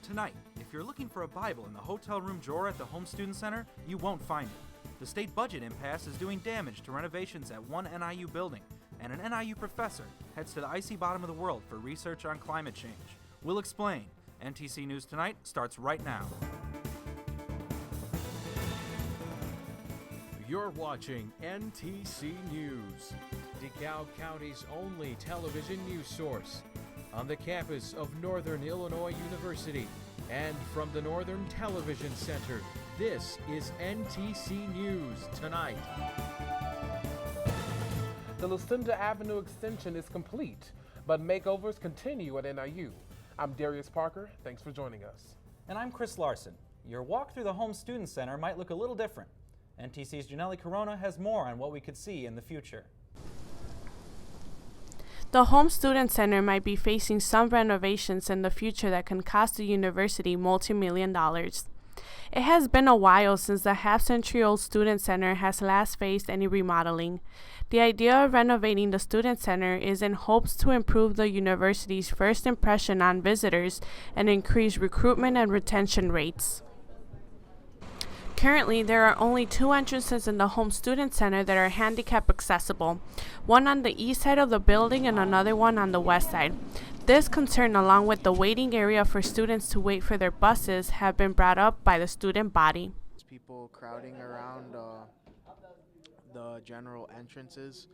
Tonight, if you're looking for a Bible in the hotel room drawer at the Home Student Center, you won't find it. The state budget impasse is doing damage to renovations at one NIU building, and an NIU professor heads to the icy bottom of the world for research on climate change. We'll explain. NTC News Tonight starts right now. You're watching NTC News, DeKalb County's only television news source, on the campus of Northern Illinois University and from the Northern Television Center. This is NTC News Tonight. The Lucinda Avenue extension is complete, but makeovers continue at NIU. I'm Darius Parker. Thanks for joining us. And I'm Chris Larsen. Your walk through the Home Student Center might look a little different. NTC's Karina has more on what we could see in the future. The Home Student Center might be facing some renovations in the future that can cost the university multi-million dollars. It has been a while since the half-century-old Student Center has last faced any remodeling. The idea of renovating the Student Center is in hopes to improve the university's first impression on visitors and increase recruitment and retention rates. Currently, there are only two entrances in the Home Student Center that are handicap accessible, one on the east side of the building and another one on the west side. This concern, along with the waiting area for students to wait for their buses, have been brought up by the student body. People crowding around the general entrances,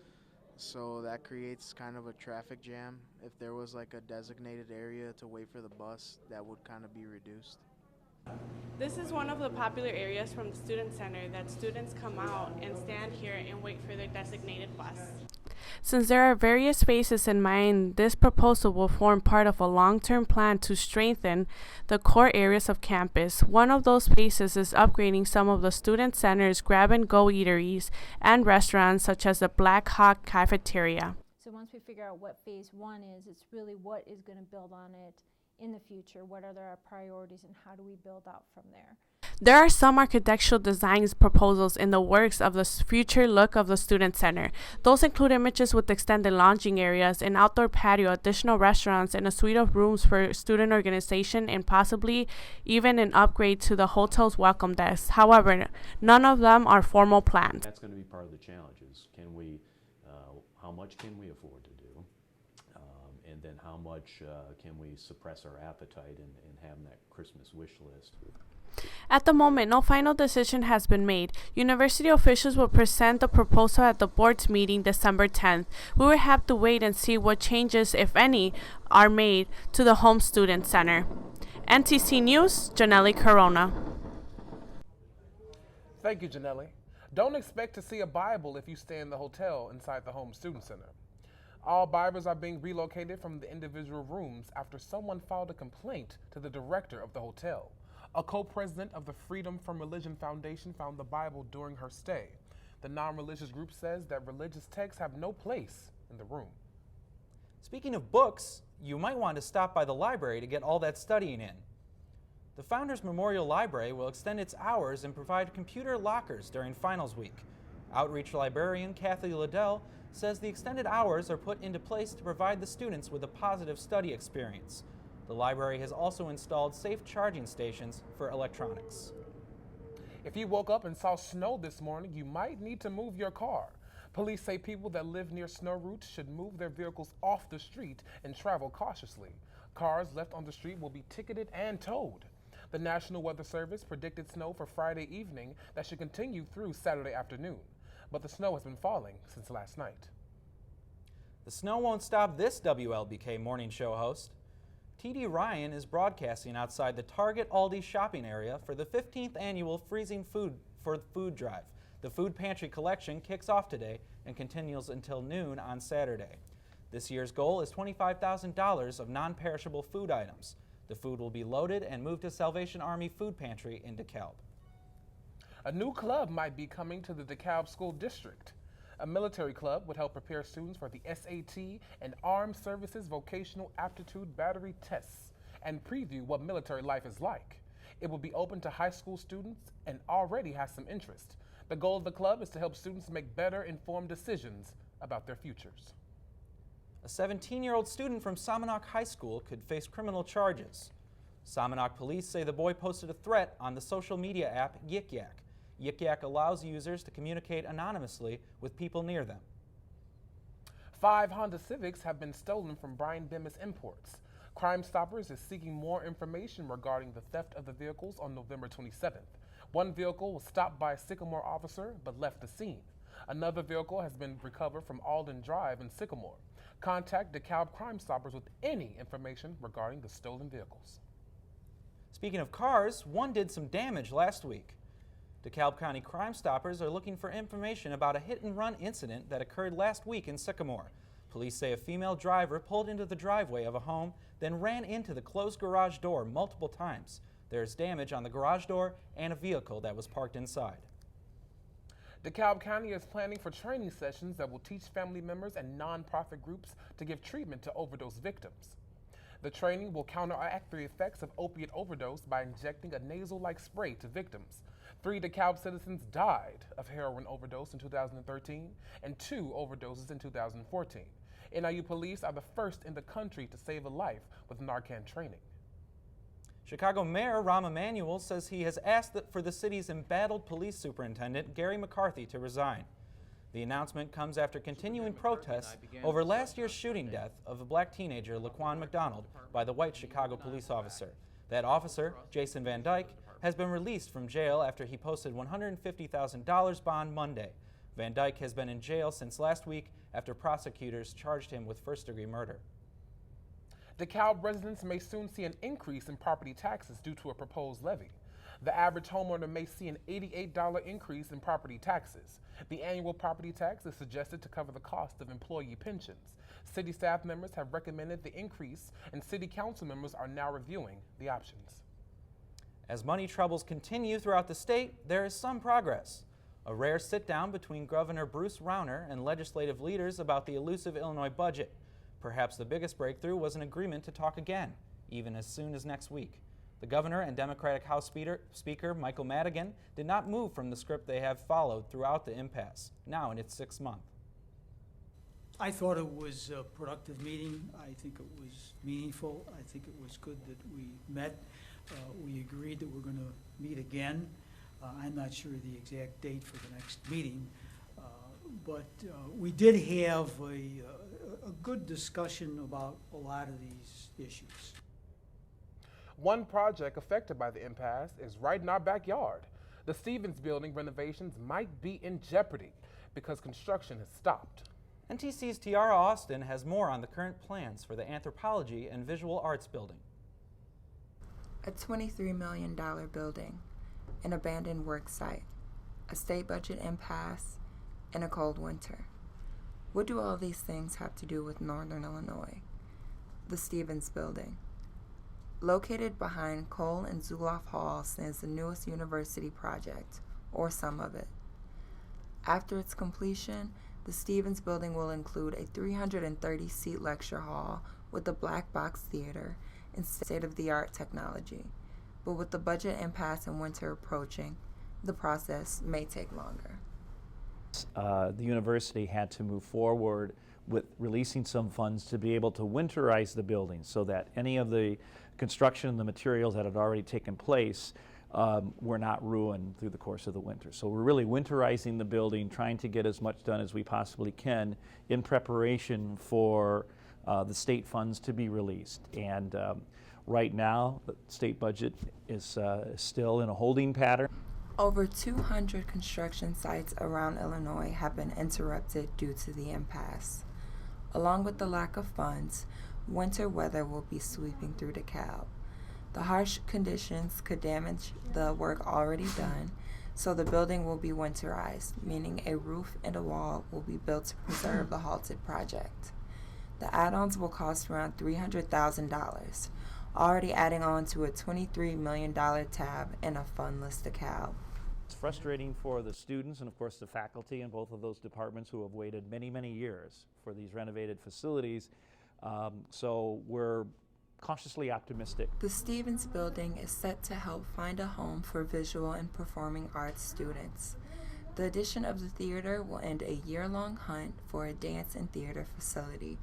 so that creates kind of a traffic jam. If there was like a designated area to wait for the bus, that would kind of be reduced. This is one of the popular areas from the Student Center that students come out and stand here and wait for their designated bus. Since there are various spaces in mind, this proposal will form part of a long-term plan to strengthen the core areas of campus. One of those spaces is upgrading some of the Student Center's grab-and-go eateries and restaurants, such as the Black Hawk Cafeteria. So once we figure out what phase one is, it's really what is going to build on it in the future, what are our priorities, and how do we build out from there. There are some architectural designs proposals in the works of the future look of the Student Center. Those include images with extended lounging areas, an outdoor patio, additional restaurants, and a suite of rooms for student organization, and possibly even an upgrade to the hotel's welcome desk. However, none of them are formal plans. That's going to be part of the challenges. Can we, how much can we afford to do? And then how much can we suppress our appetite and have that Christmas wish list? At the moment, no final decision has been made. University officials will present the proposal at the board's meeting December 10th. We will have to wait and see what changes, if any, are made to the Home Student Center. NTC News, Karina. Thank you, Janelli. Don't expect to see a Bible if you stay in the hotel inside the Home Student Center. All Bibles are being relocated from the individual rooms after someone filed a complaint to the director of the hotel. A co-president of the Freedom from Religion Foundation found the Bible during her stay. The non-religious group says that religious texts have no place in the room. Speaking of books, you might want to stop by the library to get all that studying in. The Founders Memorial Library will extend its hours and provide computer lockers during finals week. Outreach librarian Kathy Liddell says the extended hours are put into place to provide the students with a positive study experience. The library has also installed safe charging stations for electronics. If you woke up and saw snow this morning, you might need to move your car. Police say people that live near snow routes should move their vehicles off the street and travel cautiously. Cars left on the street will be ticketed and towed. The National Weather Service predicted snow for Friday evening that should continue through Saturday afternoon. But the snow has been falling since last night. The snow won't stop this WLBK morning show host. TD Ryan is broadcasting outside the Target Aldi shopping area for the 15th annual Freezing Food for Food Drive. The food pantry collection kicks off today and continues until noon on Saturday. This year's goal is $25,000 of non-perishable food items. The food will be loaded and moved to Salvation Army Food Pantry in DeKalb. A new club might be coming to the DeKalb School District. A military club would help prepare students for the SAT and Armed Services Vocational Aptitude Battery tests and preview what military life is like. It will be open to high school students and already has some interest. The goal of the club is to help students make better informed decisions about their futures. A 17-year-old student from Salmonock High School could face criminal charges. Somonauk police say the boy posted a threat on the social media app Yik Yak. Yik Yak allows users to communicate anonymously with people near them. 5 Honda Civics have been stolen from Brian Bemis Imports. Crime Stoppers is seeking more information regarding the theft of the vehicles on November 27th. One vehicle was stopped by a Sycamore officer but left the scene. Another vehicle has been recovered from Alden Drive in Sycamore. Contact DeKalb Crime Stoppers with any information regarding the stolen vehicles. Speaking of cars, one did some damage last week. DeKalb County Crime Stoppers are looking for information about a hit-and-run incident that occurred last week in Sycamore. Police say a female driver pulled into the driveway of a home, then ran into the closed garage door multiple times. There is damage on the garage door and a vehicle that was parked inside. DeKalb County is planning for training sessions that will teach family members and nonprofit groups to give treatment to overdose victims. The training will counteract the effects of opiate overdose by injecting a nasal-like spray to victims. 3 DeKalb citizens died of heroin overdose in 2013 and 2 overdoses in 2014. NIU police are the first in the country to save a life with Narcan training. Chicago Mayor Rahm Emanuel says he has asked for the city's embattled police superintendent, Gary McCarthy, to resign. The announcement comes after continuing protests over last year's shooting death of a black teenager, Laquan McDonald, by the white Chicago police officer. That officer, Jason Van Dyke, has been released from jail after he posted $150,000 bond Monday. Van Dyke has been in jail since last week after prosecutors charged him with first-degree murder. DeKalb residents may soon see an increase in property taxes due to a proposed levy. The average homeowner may see an $88 increase in property taxes. The annual property tax is suggested to cover the cost of employee pensions. City staff members have recommended the increase, and city council members are now reviewing the options. As money troubles continue throughout the state, there is some progress. A rare sit-down between Governor Bruce Rauner and legislative leaders about the elusive Illinois budget. Perhaps the biggest breakthrough was an agreement to talk again, even as soon as next week. The governor and Democratic House Speaker Michael Madigan did not move from the script they have followed throughout the impasse, now in its 6th month. I thought it was a productive meeting. I think it was meaningful. I think it was good that we met. We agreed that we're going to meet again. I'm not sure the exact date for the next meeting, but we did have a good discussion about a lot of these issues. One project affected by the impasse is right in our backyard. The Stevens Building renovations might be in jeopardy because construction has stopped. NTC's Tiara Austin has more on the current plans for the Anthropology and Visual Arts Building. A $23 million building, an abandoned work site, a state budget impasse, and a cold winter. What do all these things have to do with Northern Illinois? The Stevens Building. Located behind Cole and Zuloff Hall stands the newest university project, or some of it. After its completion, the Stevens Building will include a 330-seat lecture hall with a black box theater and state-of-the-art technology. But with the budget impasse and winter approaching, the process may take longer. The university had to move forward with releasing some funds to be able to winterize the building so that any of the construction and the materials that had already taken place were not ruined through the course of the winter. So we're really winterizing the building, trying to get as much done as we possibly can in preparation for the state funds to be released. And right now, the state budget is still in a holding pattern. Over 200 construction sites around Illinois have been interrupted due to the impasse. Along with the lack of funds, winter weather will be sweeping through DeKalb. The harsh conditions could damage the work already done, so the building will be winterized, meaning a roof and a wall will be built to preserve the halted project. The add-ons will cost around $300,000, already adding on to a $23 million tab in a fundless DeKalb. It's frustrating for the students and of course the faculty in both of those departments who have waited many, many years for these renovated facilities. So we're cautiously optimistic. The Stevens Building is set to help find a home for visual and performing arts students. The addition of the theater will end a year-long hunt for a dance and theater facility,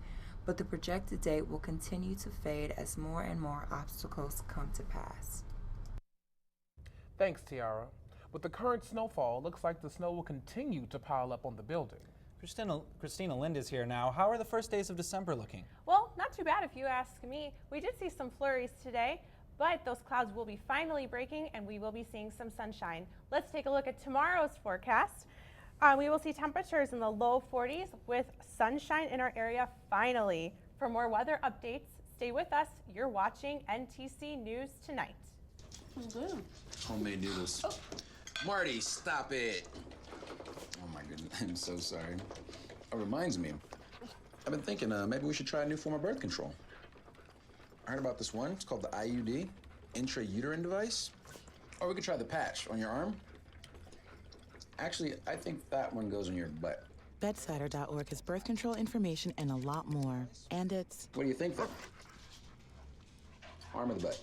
but the projected date will continue to fade as more and more obstacles come to pass. Thanks, Tiara. With the current snowfall, looks like the snow will continue to pile up on the building. Christina Lind is here now. How are the first days of December looking? Well, not too bad if you ask me. We did see some flurries today, but those clouds will be finally breaking and we will be seeing some sunshine. Let's take a look at tomorrow's forecast. We will see temperatures in the low 40s with sunshine in our area finally. For more weather updates, stay with us. You're watching NTC News Tonight. Homemade noodles. Oh. Marty, stop it. Oh my goodness, I'm so sorry. It reminds me, I've been thinking maybe we should try a new form of birth control. I heard about this one, it's called the IUD, intrauterine device. Or we could try the patch on your arm. Actually, I think that one goes in your butt. Bedsider.org has birth control information and a lot more. And it's... What do you think then? Arm or the butt?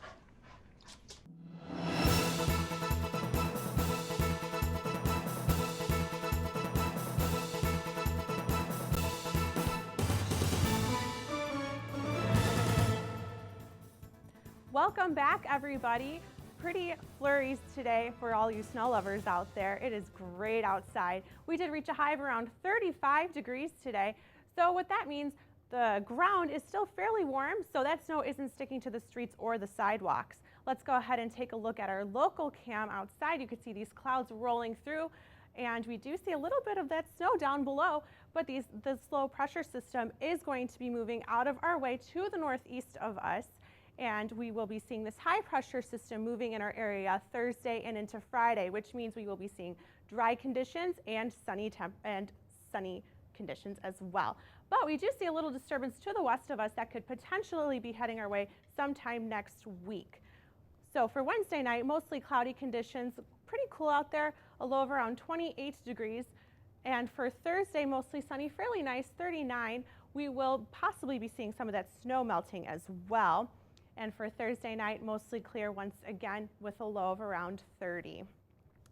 Welcome back, everybody. Pretty flurries today for all you snow lovers out there. It is great outside. We did reach a high of around 35 degrees today. So what that means, the ground is still fairly warm, so that snow isn't sticking to the streets or the sidewalks. Let's go ahead and take a look at our local cam outside. You can see these clouds rolling through, and we do see a little bit of that snow down below, but this low pressure system is going to be moving out of our way to the northeast of us. And we will be seeing this high pressure system moving in our area Thursday and into Friday, which means we will be seeing dry conditions and sunny conditions as well. But we do see a little disturbance to the west of us that could potentially be heading our way sometime next week. So for Wednesday night, mostly cloudy conditions, pretty cool out there, a low of around 28 degrees. And for Thursday, mostly sunny, fairly nice, 39. We will possibly be seeing some of that snow melting as well. And for Thursday night, mostly clear once again with a low of around 30.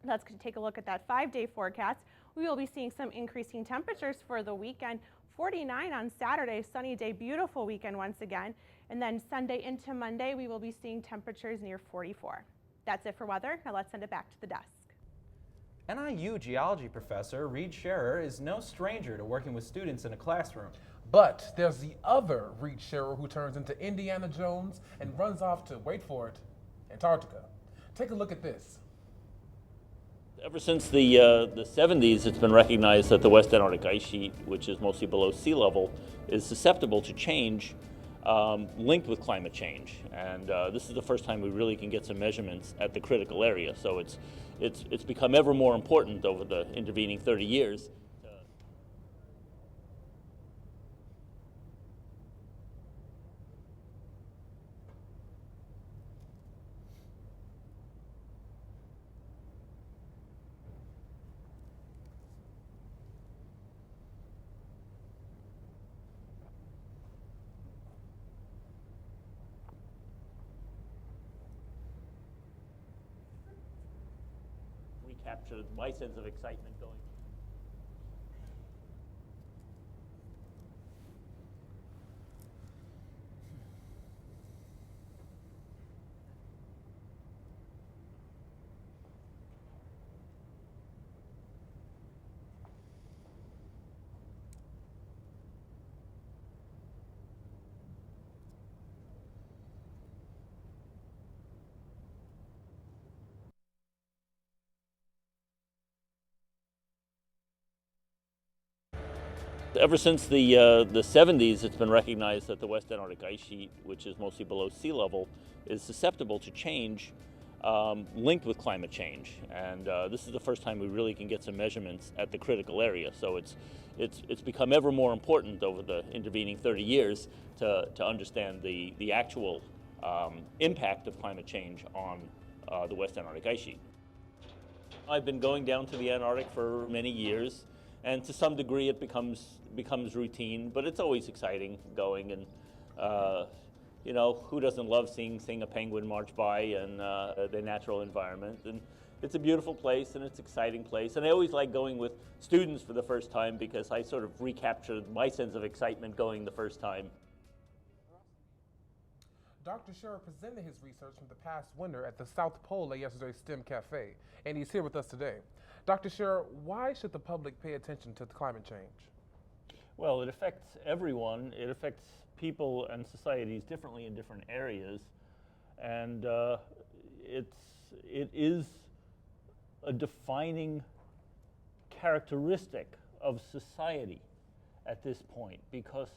Let's take a look at that 5-day forecast. We will be seeing some increasing temperatures for the weekend. 49 on Saturday, sunny day, beautiful weekend once again. And then Sunday into Monday, we will be seeing temperatures near 44. That's it for weather. Now let's send it back to the desk. NIU geology professor Reed Shara is no stranger to working with students in a classroom. But there's the other Reed Shara who turns into Indiana Jones and runs off to, wait for it, Antarctica. Take a look at this. Ever since the 70s, it's been recognized that the West Antarctic ice sheet, which is mostly below sea level, is susceptible to change linked with climate change. And this is the first time we really can get some measurements at the critical area. So it's become ever more important over the intervening 30 years. Capture my sense of excitement going. Ever since the 70s, it's been recognized that the West Antarctic ice sheet, which is mostly below sea level, is susceptible to change linked with climate change. And this is the first time we really can get some measurements at the critical area. So it's become ever more important over the intervening 30 years to understand the actual impact of climate change on the West Antarctic ice sheet. I've been going down to the Antarctic for many years, and to some degree it becomes routine, but it's always exciting going. And you know, who doesn't love seeing a penguin march by in the natural environment? And it's a beautiful place and it's an exciting place. And I always like going with students for the first time because I sort of recapture my sense of excitement going the first time. Dr. Shara presented his research from the past winter at the South Pole at yesterday's STEM Cafe, and he's here with us today. Dr. Shara, why should the public pay attention to climate change? Well, it affects everyone. It affects people and societies differently in different areas, and it is a defining characteristic of society at this point, because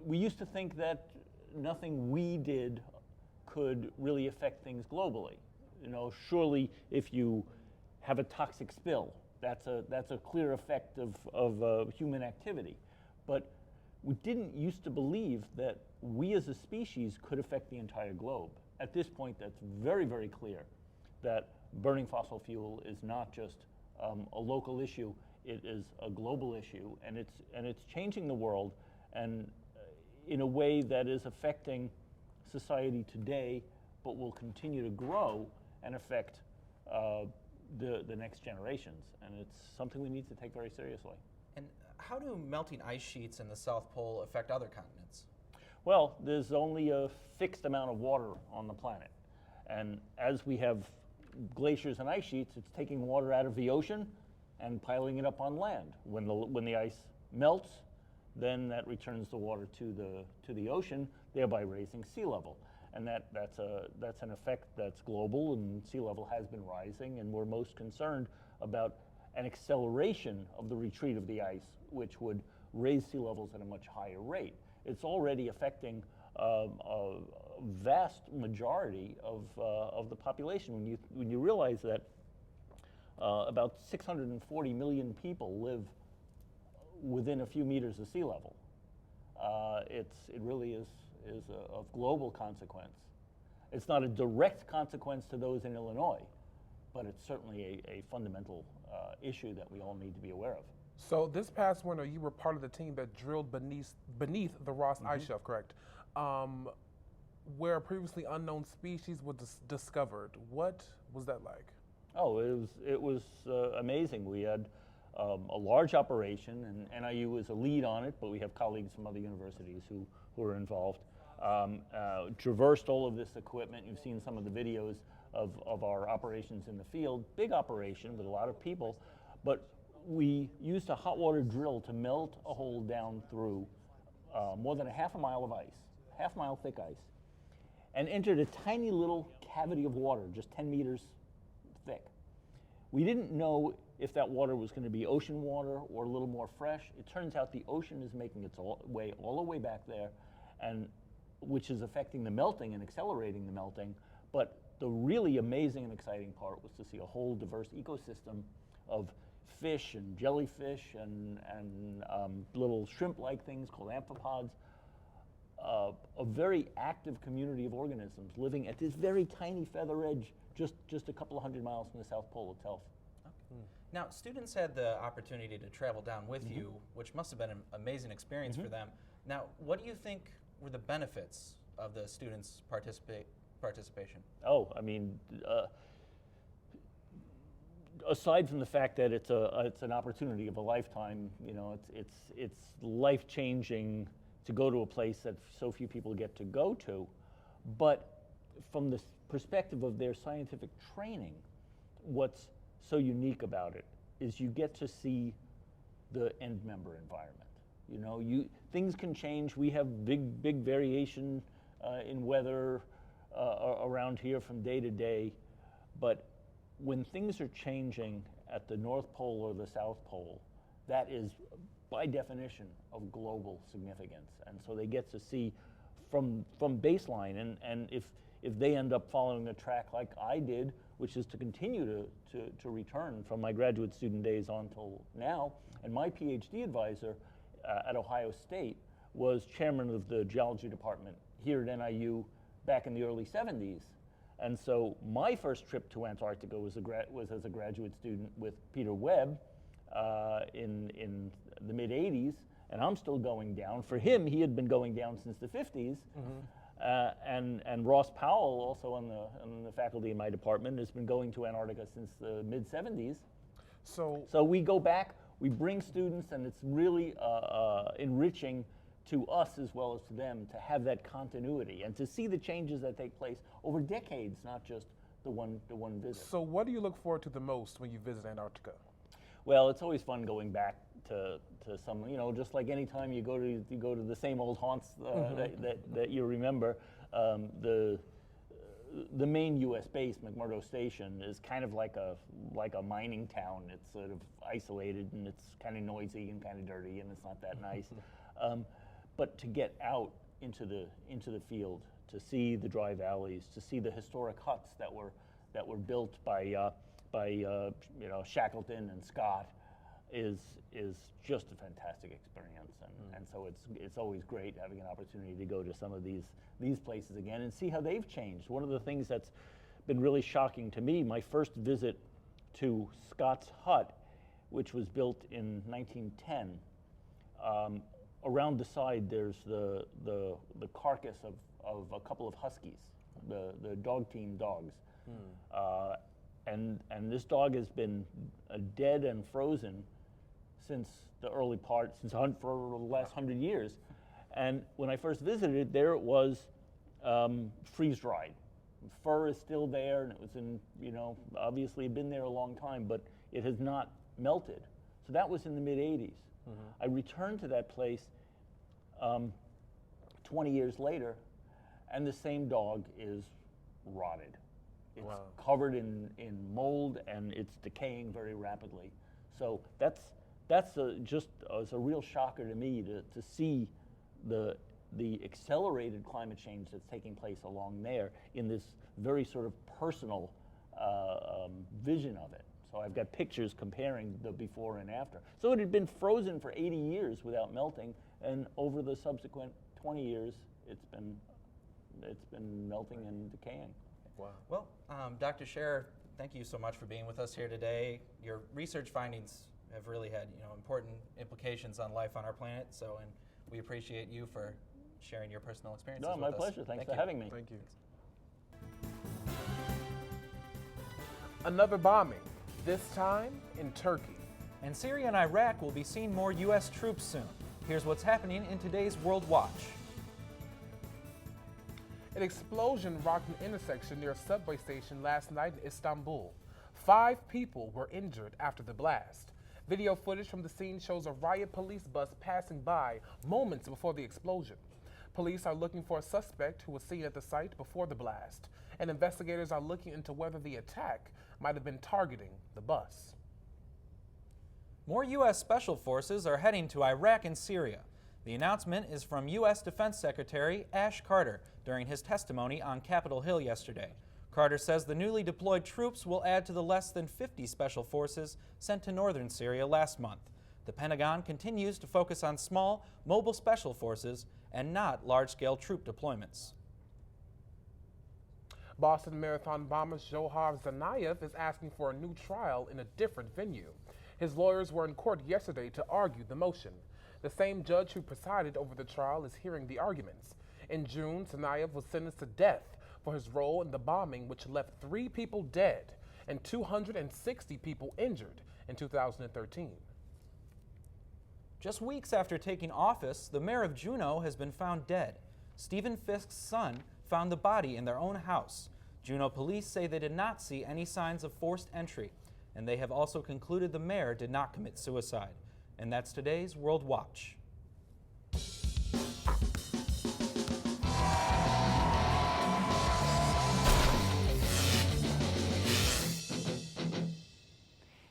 we used to think that nothing we did could really affect things globally. You know, surely if you have a toxic spill, that's a clear effect of human activity. But we didn't used to believe that we as a species could affect the entire globe. At this point, that's very, very clear that burning fossil fuel is not just a local issue, it is a global issue, and it's changing the world, and in a way that is affecting society today, but will continue to grow and affect the next generations. And it's something we need to take very seriously. And how do melting ice sheets in the South Pole affect other continents? Well, there's only a fixed amount of water on the planet. And as we have glaciers and ice sheets, it's taking water out of the ocean and piling it up on land. When the ice melts, then that returns the water to the ocean, thereby raising sea level. And that's an effect that's global, and sea level has been rising, and we're most concerned about an acceleration of the retreat of the ice, which would raise sea levels at a much higher rate. It's already affecting a vast majority of the population. When you realize that about 640 million people live within a few meters of sea level, it really is of global consequence. It's not a direct consequence to those in Illinois, but it's certainly a fundamental issue that we all need to be aware of. So this past winter, you were part of the team that drilled beneath the Ross ice shelf, correct? Where a previously unknown species was discovered. What was that like? Oh, it was amazing. We had a large operation, and NIU was a lead on it, but we have colleagues from other universities who were involved. Traversed all of this equipment. You've seen some of the videos of our operations in the field. Big operation with a lot of people, but we used a hot water drill to melt a hole down through more than a half a mile of ice, half-mile thick ice, and entered a tiny little cavity of water, just 10 meters thick. We didn't know if that water was going to be ocean water or a little more fresh. It turns out the ocean is making its way all the way back there, and which is affecting the melting and accelerating the melting. But the really amazing and exciting part was to see a whole diverse ecosystem of fish and jellyfish and little shrimp-like things called amphipods. A very active community of organisms living at this very tiny feather edge, just a couple of 100 miles from the South Pole itself. Okay. Now, students had the opportunity to travel down with you, which must have been an amazing experience for them. Now, what do you think were the benefits of the students' participation? Oh, I mean, aside from the fact that it's an opportunity of a lifetime, you know, it's life-changing to go to a place that so few people get to go to. But from the perspective of their scientific training, what's so unique about it is you get to see the end member environment. You know, things can change. We have big variation in weather around here from day to day, but when things are changing at the North Pole or the South Pole, that is by definition of global significance. And so they get to see from baseline, and if they end up following a track like I did, which is to continue to return from my graduate student days on till now, and my PhD advisor at Ohio State was chairman of the geology department here at NIU back in the early 70s. And so my first trip to Antarctica was as a graduate student with Peter Webb in the mid-'80s, and I'm still going down. For him, he had been going down since the 50s. And Ross Powell, also on the faculty in my department, has been going to Antarctica since the mid-'70s. So we go back, we bring students, and it's really enriching to us as well as to them to have that continuity and to see the changes that take place over decades, not just the one visit. So what do you look forward to the most when you visit Antarctica? Well, it's always fun going back to some, just like any time you go to the same old haunts that you remember. The main U.S. base, McMurdo Station, is kind of like a mining town. It's sort of isolated and it's kind of noisy and kind of dirty and it's not that nice. But to get out into the field, to see the dry valleys, to see the historic huts that were built by Shackleton and Scott, is just a fantastic experience, and so it's always great having an opportunity to go to some of these places again and see how they've changed. One of the things that's been really shocking to me, my first visit to Scott's hut, which was built in 1910. Around the side, there's the carcass of a couple of huskies, the dog team dogs. And this dog has been dead and frozen since the early part, for the last 100 years. And when I first visited, there it was freeze-dried. The fur is still there, and it was obviously had been there a long time, but it has not melted. So that was in the mid-'80s. I returned to that place 20 years later, and the same dog is rotted. It's covered in mold and it's decaying very rapidly. So that's just a real shocker to me to see the accelerated climate change that's taking place along there in this very sort of personal vision of it. So I've got pictures comparing the before and after. So it had been frozen for 80 years without melting, and over the subsequent 20 years, it's been melting and decaying. Wow. Well, Dr. Shara, thank you so much for being with us here today. Your research findings have really had important implications on life on our planet. So, and we appreciate you for sharing your personal experiences with us. No, my pleasure. Thanks for having me. Thank you. Another bombing, this time in Turkey. And Syria and Iraq will be seeing more U.S. troops soon. Here's what's happening in today's World Watch. An explosion rocked an intersection near a subway station last night in Istanbul. 5 people were injured after the blast. Video footage from the scene shows a riot police bus passing by moments before the explosion. Police are looking for a suspect who was seen at the site before the blast, and investigators are looking into whether the attack might have been targeting the bus. More U.S. Special Forces are heading to Iraq and Syria. The announcement is from U.S. Defense Secretary Ash Carter during his testimony on Capitol Hill yesterday. Carter says the newly deployed troops will add to the less than 50 special forces sent to northern Syria last month. The Pentagon continues to focus on small, mobile special forces and not large-scale troop deployments. Boston Marathon bomber Zohar Tsarnaev is asking for a new trial in a different venue. His lawyers were in court yesterday to argue the motion. The same judge who presided over the trial is hearing the arguments. In June, Tsarnaev was sentenced to death for his role in the bombing, which left 3 people dead and 260 people injured in 2013. Just weeks after taking office, the mayor of Juneau has been found dead. Stephen Fisk's son found the body in their own house. Juneau police say they did not see any signs of forced entry, and they have also concluded the mayor did not commit suicide. And that's today's World Watch.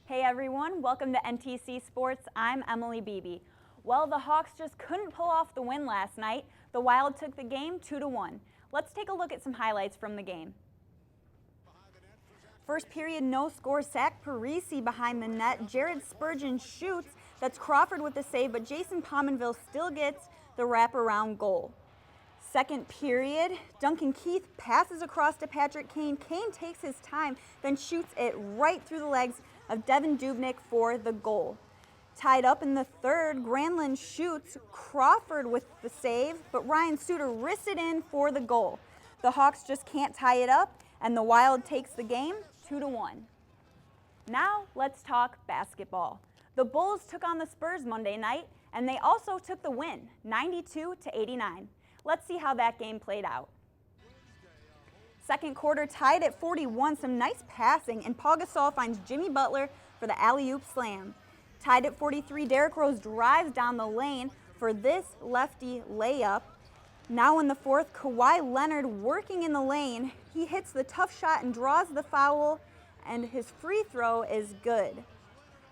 Hey everyone, welcome to NTC Sports. I'm Emily Beebe. Well, the Hawks just couldn't pull off the win last night. The Wild took the game 2-1. Let's take a look at some highlights from the game. First period, no score. Zach Parisi behind the net. Jared Spurgeon shoots. That's Crawford with the save, but Jason Pominville still gets the wraparound goal. Second period, Duncan Keith passes across to Patrick Kane. Kane takes his time, then shoots it right through the legs of Devin Dubnyk for the goal. Tied up in the third, Granlund shoots, Crawford with the save, but Ryan Suter wrists it in for the goal. The Hawks just can't tie it up, and the Wild takes the game 2-1. Now let's talk basketball. The Bulls took on the Spurs Monday night, and they also took the win, 92-89. Let's see how that game played out. Second quarter tied at 41, some nice passing, and Paul Gasol finds Jimmy Butler for the alley-oop slam. Tied at 43, Derrick Rose drives down the lane for this lefty layup. Now in the fourth, Kawhi Leonard working in the lane. He hits the tough shot and draws the foul, and his free throw is good.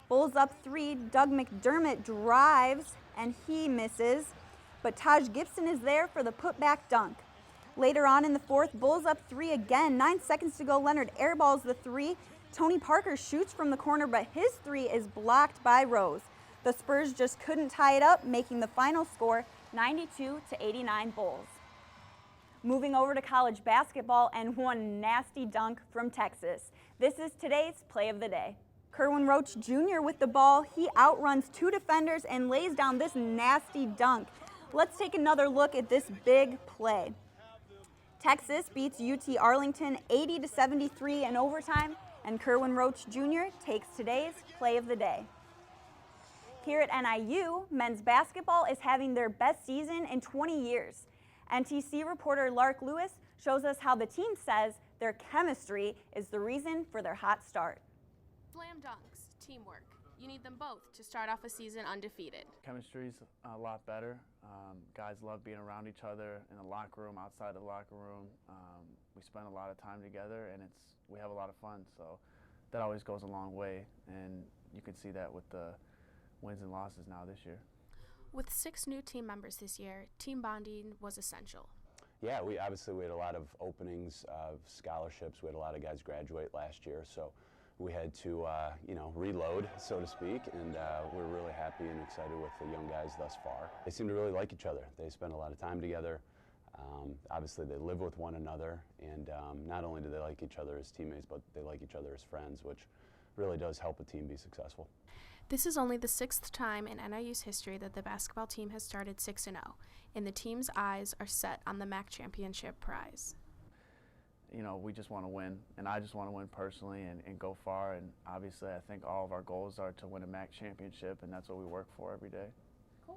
Bulls up 3, Doug McDermott drives, and he misses, but Taj Gibson is there for the putback dunk. Later on in the fourth, Bulls up 3 again, 9 seconds to go. Leonard airballs the 3. Tony Parker shoots from the corner, but his 3 is blocked by Rose. The Spurs just couldn't tie it up, making the final score 92-89 Bulls. Moving over to college basketball, and one nasty dunk from Texas. This is today's play of the day. Kerwin Roach Jr. with the ball. He outruns 2 defenders and lays down this nasty dunk. Let's take another look at this big play. Texas beats UT Arlington 80-73 in overtime, and Kerwin Roach Jr. takes today's play of the day. Here at NIU, men's basketball is having their best season in 20 years. NTC reporter Lark Lewis shows us how the team says their chemistry is the reason for their hot start. Slam dunks, teamwork. You need them both to start off a season undefeated. Chemistry's a lot better. Guys love being around each other in the locker room, outside the locker room. We spend a lot of time together, and we have a lot of fun. So that always goes a long way, and you can see that with the wins and losses now this year. With 6 new team members this year, team bonding was essential. Yeah, we had a lot of openings of scholarships. We had a lot of guys graduate last year, so we had to, reload, so to speak, and we're really happy and excited with the young guys thus far. They seem to really like each other. They spend a lot of time together. Obviously, they live with one another, and not only do they like each other as teammates, but they like each other as friends, which really does help a team be successful. This is only the 6th time in NIU's history that the basketball team has started 6-0, and the team's eyes are set on the Mack championship prize. We just want to win, and I just want to win personally and go far, and obviously I think all of our goals are to win a Mack championship, and that's what we work for every day.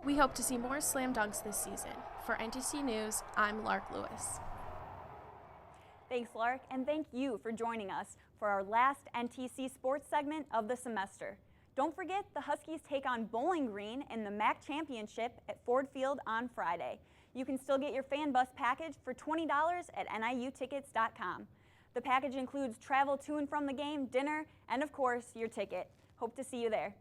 We hope to see more slam dunks this season. For NTC News, I'm Lark Lewis. Thanks, Lark, and thank you for joining us for our last NTC Sports segment of the semester. Don't forget, the Huskies take on Bowling Green in the Mack Championship at Ford Field on Friday. You can still get your fan bus package for $20 at NIUtickets.com. The package includes travel to and from the game, dinner, and of course, your ticket. Hope to see you there.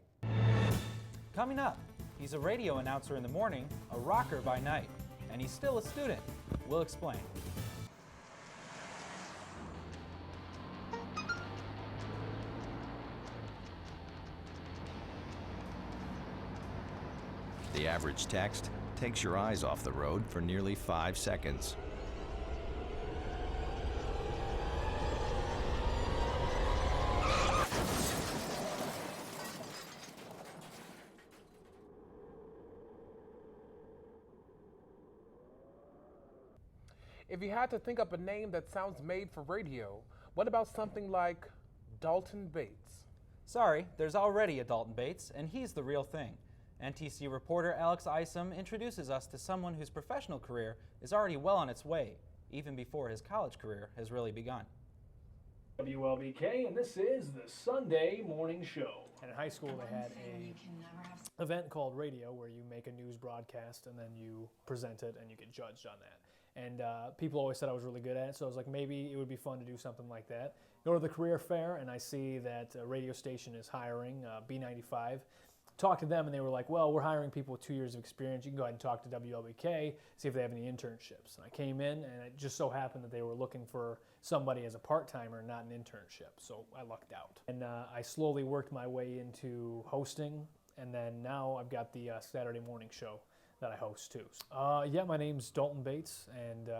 Coming up, he's a radio announcer in the morning, a rocker by night, and he's still a student. We'll explain. The average text takes your eyes off the road for nearly 5 seconds. If you had to think up a name that sounds made for radio, what about something like Dalton Bates? Sorry, there's already a Dalton Bates, and he's the real thing. NTC reporter Alex Isom introduces us to someone whose professional career is already well on its way, even before his college career has really begun. WLBK, and this is the Sunday Morning Show. And in high school, they had an event called radio where you make a news broadcast and then you present it and you get judged on that. And people always said I was really good at it, so I was like, maybe it would be fun to do something like that. Go to the career fair, and I see that a radio station is hiring, B95. Talked to them, and they were like, well, we're hiring people with 2 years of experience. You can go ahead and talk to WLBK, see if they have any internships. And I came in, and it just so happened that they were looking for somebody as a part-timer, not an internship. So I lucked out. And I slowly worked my way into hosting, and then now I've got the Saturday morning show that I host too. Yeah, my name's Dalton Bates, and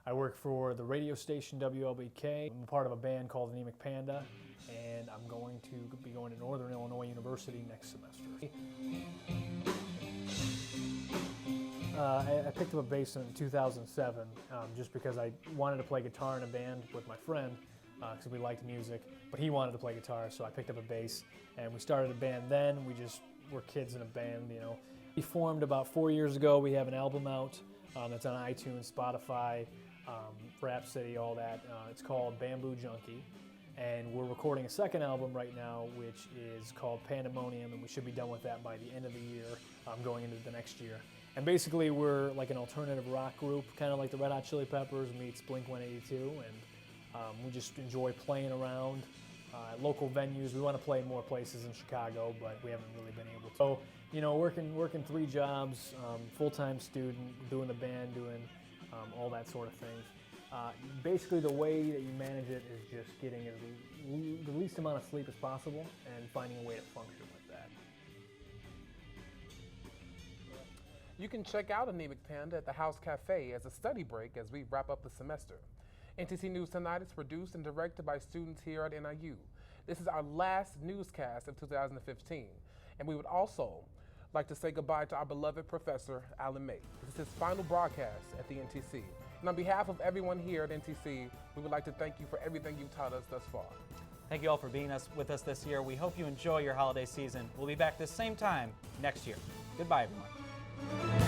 I work for the radio station WLBK. I'm a part of a band called Anemic Panda, and I'm going to be going to Northern Illinois University next semester. I picked up a bass in 2007 just because I wanted to play guitar in a band with my friend because we liked music, but he wanted to play guitar, so I picked up a bass and we started a band then. We just were kids in a band, you know. We formed about 4 years ago. We have an album out that's on iTunes, Spotify, Rhapsody, all that. It's called Bamboo Junkie, and we're recording a second album right now, which is called Pandemonium, and we should be done with that by the end of the year, going into the next year. And basically, we're like an alternative rock group, kind of like the Red Hot Chili Peppers meets Blink-182, and we just enjoy playing around at local venues. We want to play more places in Chicago, but we haven't really been able to. So, you know, working 3 jobs, full-time student, doing the band, doing all that sort of things. Basically, the way that you manage it is just getting the least amount of sleep as possible and finding a way to function with that. You can check out Anemic Panda at the House Cafe as a study break as we wrap up the semester. NTC News Tonight is produced and directed by students here at NIU. This is our last newscast of 2015, and we would also like to say goodbye to our beloved professor, Alan May. This is his final broadcast at the NTC. And on behalf of everyone here at NTC, we would like to thank you for everything you've taught us thus far. Thank you all for being with us this year. We hope you enjoy your holiday season. We'll be back this same time next year. Goodbye, everyone.